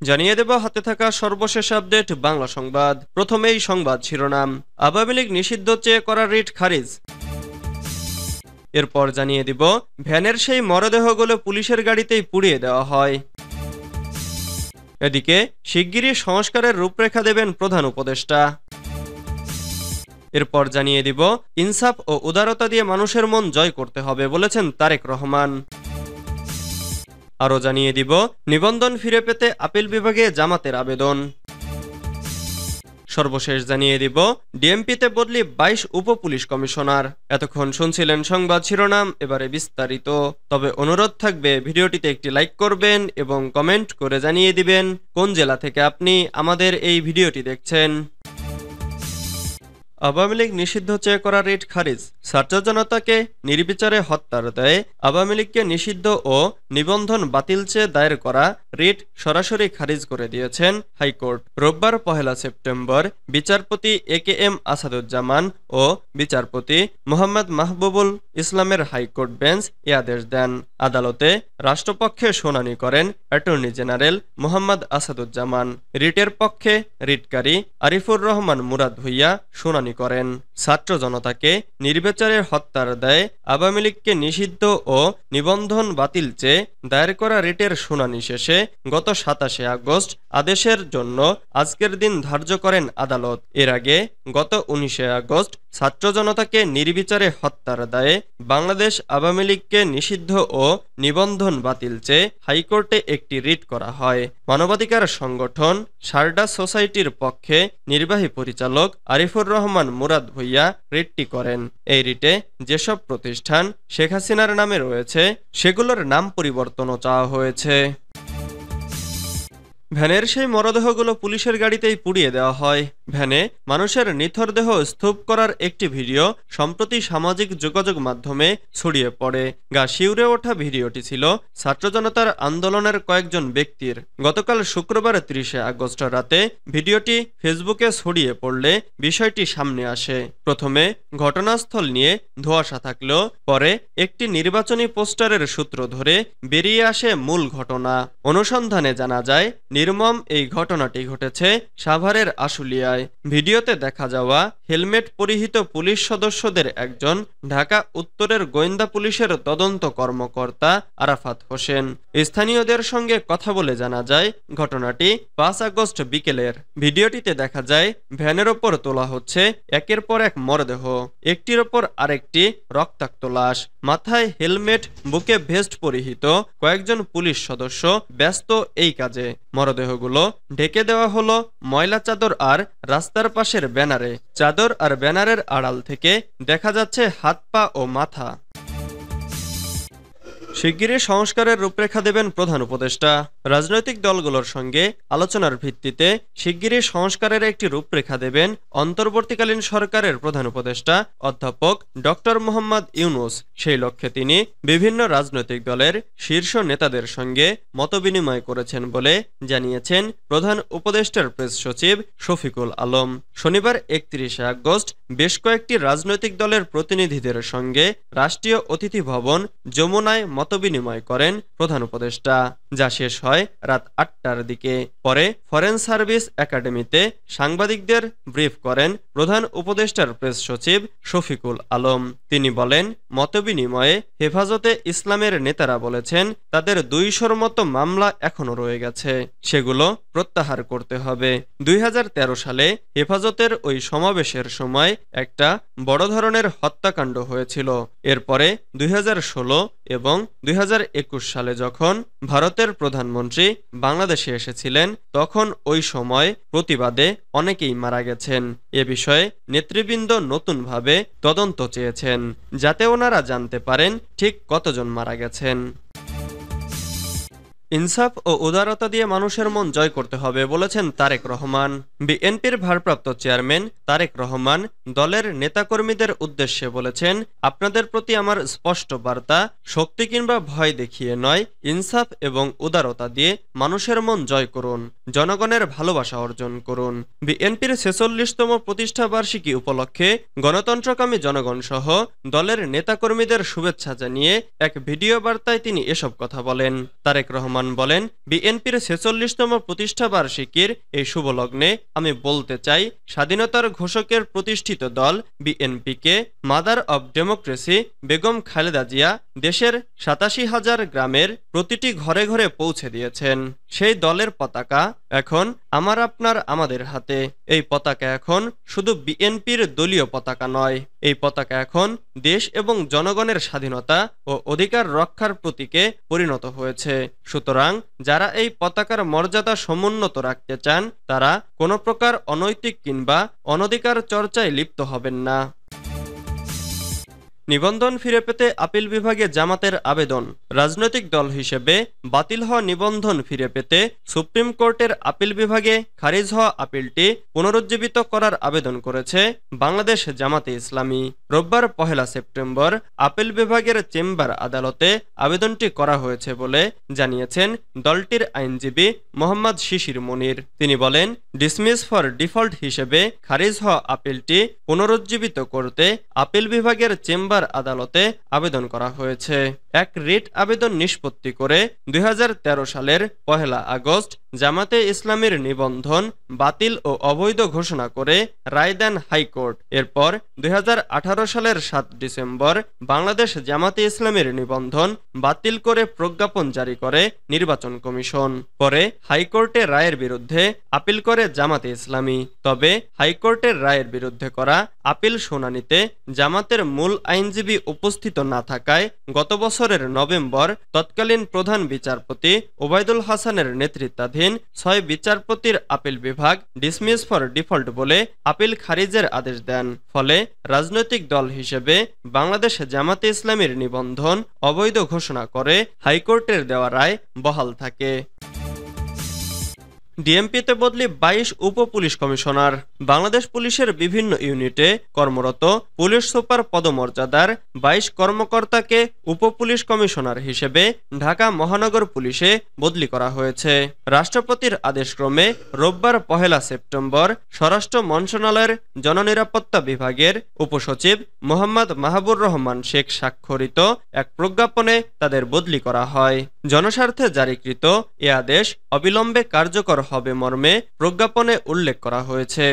জানিয়ে দেব হাতে থাকা সর্বশেষ আপডেট বাংলা সংবাদ। প্রথমেই সংবাদ শিরোনাম, আওয়ামী লীগ নিষিদ্ধ চেয়ে করা রিট খারিজ। এরপর জানিয়ে দিব ভ্যানের সেই মরদেহগুলো পুলিশের গাড়িতেই পুড়িয়ে দেওয়া হয়। এদিকে শিগগিরই সংস্কারের রূপরেখা দেবেন প্রধান উপদেষ্টা। এরপর জানিয়ে দিব ইনসাফ ও উদারতা দিয়ে মানুষের মন জয় করতে হবে বলেছেন তারেক রহমান। আরও জানিয়ে দিব নিবন্ধন ফিরে পেতে আপিল বিভাগে জামাতের আবেদন। সর্বশেষ জানিয়ে দিব ডিএমপিতে বদলি 22 উপপুলিশ কমিশনার। এতক্ষণ শুনছিলেন সংবাদ শিরোনাম, এবারে বিস্তারিত। তবে অনুরোধ থাকবে ভিডিওটিতে একটি লাইক করবেন এবং কমেন্ট করে জানিয়ে দিবেন কোন জেলা থেকে আপনি আমাদের এই ভিডিওটি দেখছেন। আওয়ামী লীগ নিষিদ্ধ চেয়ে করা রিট খারিজ। ছাত্র জনতাকে নির্বিচারে হত্যার দায়ে আওয়ামী লীগকে নিষিদ্ধ ও নিবন্ধন বাতিল চেয়ে দায়ের করা রিট সরাসরি খারিজ করে দিয়েছেন হাইকোর্ট। রোববার 1 সেপ্টেম্বর বিচারপতি একেএম আসাদুজ্জামান ও বিচারপতি মোহাম্মদ মাহবুবুল ইসলামের হাইকোর্ট বেঞ্চ এ আদেশ দেন। আদালতে রাষ্ট্রপক্ষে শুনানি করেন অ্যাটর্নি জেনারেল মোহাম্মদ আসাদুজ্জামান। রিটের পক্ষে রিটকারী আরিফুর রহমান মুরাদ ভুইয়া শুনানি করেন। ছাত্র জনতাকে নির্বিচারে হত্যার দায়ে আওয়ামী লীগকে নিষিদ্ধ ও নিবন্ধন বাতিল চেয়ে দায়ের করা রিটের শুনানি শেষে গত 27 আগস্ট আদেশের জন্য আজকের দিন ধার্য করেন আদালত। এর আগে গত 19 আগস্ট ছাত্র জনতাকে নির্বিচারে হত্যার দায়ে বাংলাদেশ আওয়ামী লীগকে নিষিদ্ধ ও নিবন্ধন বাতিল চেয়ে হাইকোর্টে একটি রিট করা হয়। মানবাধিকার সংগঠন সারডা সোসাইটির পক্ষে নির্বাহী পরিচালক আরিফুর রহমান মুরাদ ভুইয়া রিটটি করেন। এই রিটে যেসব প্রতিষ্ঠান শেখ হাসিনার নামে রয়েছে সেগুলোর নাম পরিবর্তনও চাওয়া হয়েছে। ভ্যানের সেই মরদেহগুলো পুলিশের গাড়িতেই পুড়িয়ে দেওয়া হয়। ভ্যানে মানুষের নিথর দেহ স্তূপ করার একটি ভিডিও সম্প্রতি সামাজিক যোগাযোগ মাধ্যমে ছড়িয়ে পড়ে। গা শিউরে ওঠা ভিডিওটি ছিল ছাত্র জনতার আন্দোলনের কয়েকজন ব্যক্তির। গতকাল শুক্রবার 30 আগস্ট রাতে ভিডিওটি ফেসবুকে ছড়িয়ে পড়লে বিষয়টি সামনে আসে। প্রথমে ঘটনাস্থল নিয়ে ধোঁয়াশা থাকলেও পরে একটি নির্বাচনী পোস্টারের সূত্র ধরে বেরিয়ে আসে মূল ঘটনা। অনুসন্ধানে জানা যায় নির্মম এই ঘটনাটি ঘটেছে সাভারের আশুলিয়ায়। ভিডিওতে দেখা যাওয়া হেলমেট পরিহিত পুলিশ সদস্যদের একজন ঢাকা উত্তরের গোয়েন্দা পুলিশের তদন্ত কর্মকর্তা আরাফাত হোসেন। স্থানীয়দের সঙ্গে কথা বলে জানা যায় ঘটনাটি 5 আগস্ট বিকেলের। ভিডিওটিতে দেখা যায় ভ্যানের ওপর তোলা হচ্ছে একের পর এক মরদেহ, একটির ওপর আরেকটি রক্তাক্ত লাশ। মাথায় হেলমেট, বুকে ভেস্ট পরিহিত কয়েকজন পুলিশ সদস্য ব্যস্ত এই কাজে। মরদেহগুলো ঢেকে দেওয়া হলো ময়লা চাদর আর রাস্তার পাশের ব্যানারে। চাদর আর ব্যানারের আড়াল থেকে দেখা যাচ্ছে হাত পা ও মাথা। শিগগিরই সংস্কারের রূপরেখা দেবেন প্রধান উপদেষ্টা। রাজনৈতিক দলগুলোর সঙ্গে আলোচনার ভিত্তিতে শিগগিরই সংস্কারের একটি রূপরেখা দেবেন অন্তর্বর্তীকালীন সরকারের প্রধান উপদেষ্টা অধ্যাপক ডক্টর মোহাম্মদ ইউনূস। সেই লক্ষ্যে তিনি বিভিন্ন রাজনৈতিক দলের শীর্ষ নেতাদের সঙ্গে মতবিনিময় করেছেন বলে জানিয়েছেন প্রধান উপদেষ্টার প্রেস সচিব শফিকুল আলম। শনিবার 31 আগস্ট বেশ কয়েকটি রাজনৈতিক দলের প্রতিনিধিদের সঙ্গে রাষ্ট্রীয় অতিথি ভবন যমুনায় মতবিনিময় করেন প্রধান উপদেষ্টা, যা শেষ হয় রাত 8টার দিকে। পরে ফরেন সার্ভিস একাডেমিতে সাংবাদিকদের ব্রিফ করেন প্রধান উপদেষ্টার প্রেস সচিব শফিকুল আলম। তিনি বলেন, মতবিনিময়ে হেফাজতে ইসলামের নেতারা বলেছেন তাদের 200-র মতো মামলা এখনো রয়ে গেছে, সেগুলো প্রত্যাহার করতে হবে। 2013 সালে হেফাজতের ওই সমাবেশের সময় একটা বড় ধরনের হত্যাকাণ্ড হয়েছিল। এরপরে 2016 এবং 2021 সালে যখন ভারতের প্রধানমন্ত্রী বাংলাদেশে এসেছিলেন তখন ওই সময় প্রতিবাদে অনেকেই মারা গেছেন। এ বিষয়ে নেতৃবৃন্দ নতুনভাবে তদন্ত চেয়েছেন যাতে ওনারা জানতে পারেন ঠিক কতজন মারা গেছেন। ইনসাফ ও উদারতা দিয়ে মানুষের মন জয় করতে হবে বলেছেন তারেক রহমান। বিএনপির ভারপ্রাপ্ত চেয়ারম্যান তারেক রহমান দলের নেতাকর্মীদের উদ্দেশ্যে বলেছেন, আপনাদের প্রতি আমার স্পষ্ট বার্তা, শক্তি কিংবা ভয় দেখিয়ে নয়, ইনসাফ এবং উদারতা দিয়ে মানুষের মন জয় করুন, জনগণের ভালোবাসা অর্জন করুন। বিএনপির 46তম প্রতিষ্ঠা বার্ষিকী উপলক্ষে গণতন্ত্রকামী জনগণ সহ দলের নেতাকর্মীদের শুভেচ্ছা জানিয়ে এক ভিডিও বার্তায় তিনি এসব কথা বলেন। তারেক রহমান রহমান বলেন, বিএনপির ৪৬তম প্রতিষ্ঠাবার্ষিকীর এই শুভলগ্নে আমি বলতে চাই, স্বাধীনতার ঘোষকের প্রতিষ্ঠিত দল বিএনপিকে mother of democracy Begum Khaleda Zia দেশের ৮৭,০০০ গ্রামের প্রতিটি ঘরে ঘরে পৌঁছে দিয়েছেন। সেই দলের পতাকা এখন আমাদের হাতে। এই পতাকা এখন শুধু বিএনপির দলীয় পতাকা নয়, এই পতাকা এখন দেশ এবং জনগণের স্বাধীনতা ও অধিকার রক্ষার প্রতীকে পরিণত হয়েছে। সুতরাং যারা এই পতাকার মর্যাদা সমুন্নত রাখতে চান, তারা কোনো প্রকার অনৈতিক কিংবা অনধিকার চর্চায় লিপ্ত হবেন না। নিবন্ধন ফিরে পেতে আপিল বিভাগে জামাতের আবেদন। রাজনৈতিক দল হিসেবে বাতিল হওয়া নিবন্ধন ফিরে পেতে সুপ্রিম কোর্টের আপিল বিভাগে খারিজ হওয়া আপিলটি পুনরুজ্জীবিত করার আবেদন করেছে বাংলাদেশ জামাতে ইসলামী। রোববার ১ সেপ্টেম্বর আপিল বিভাগের চেম্বার আদালতে আবেদনটি করা হয়েছে বলে জানিয়েছেন দলটির আইনজীবী মোহাম্মদ শিশির মনির। তিনি বলেন, ডিসমিস ফর ডিফল্ট হিসেবে খারিজ হওয়া আপিলটি পুনরুজ্জীবিত করতে আপিল বিভাগের চেম্বার আদালতে আবেদন করা হয়েছে। এক রিট আবেদন নিষ্পত্তি করে ২০১৩ সালের ১ আগস্ট জামাতে ইসলামীর নিবন্ধন বাতিল ও অবৈধ ঘোষণা করে রায় দেন হাইকোর্ট। এরপর ২০১৮ সালের ৭ ডিসেম্বর বাংলাদেশ জামাতে ইসলামীর নিবন্ধন বাতিল করে প্রজ্ঞাপন জারি করে নির্বাচন কমিশন। পরে হাইকোর্টের রায়ের বিরুদ্ধে আপিল করে জামাতে ইসলামী। তবে হাইকোর্টের রায়ের বিরুদ্ধে করা আপিল শুনানিতে জামাতের মূল আইনজীবী উপস্থিত না থাকায় গত বছরের নভেম্বর তৎকালীন প্রধান বিচারপতি ওবায়দুল হাসানের নেতৃত্বাধীন ৬ বিচারপতির আপিল বিভাগ ডিসমিস ফর ডিফল্ট বলে আপিল খারিজের আদেশ দেন। ফলে রাজনৈতিক দল হিসেবে বাংলাদেশ জামাতে ইসলামীর নিবন্ধন অবৈধ ঘোষণা করে হাইকোর্টের দেওয়া রায় বহাল থাকে। ডিএমপিতে বদলি ২২ উপ পুলিশ কমিশনার। বাংলাদেশ পুলিশের বিভিন্ন ইউনিটে কর্মরত পুলিশ সুপার পদমর্যাদার ২২ কর্মকর্তাকে উপ পুলিশ কমিশনার হিসেবে ঢাকা মহানগর পুলিশে বদলি করা হয়েছে। রাষ্ট্রপতির আদেশক্রমে রোববার ১ সেপ্টেম্বর স্বরাষ্ট্র মন্ত্রণালয়ের জননিরাপত্তা বিভাগের উপসচিব মোহাম্মদ মাহবুর রহমান শেখ স্বাক্ষরিত এক প্রজ্ঞাপনে তাদের বদলি করা হয়। জনস্বার্থে জারিকৃত এ আদেশ অবিলম্বে কার্যকর হবে মর্মে প্রজ্ঞাপনে উল্লেখ করা হয়েছে।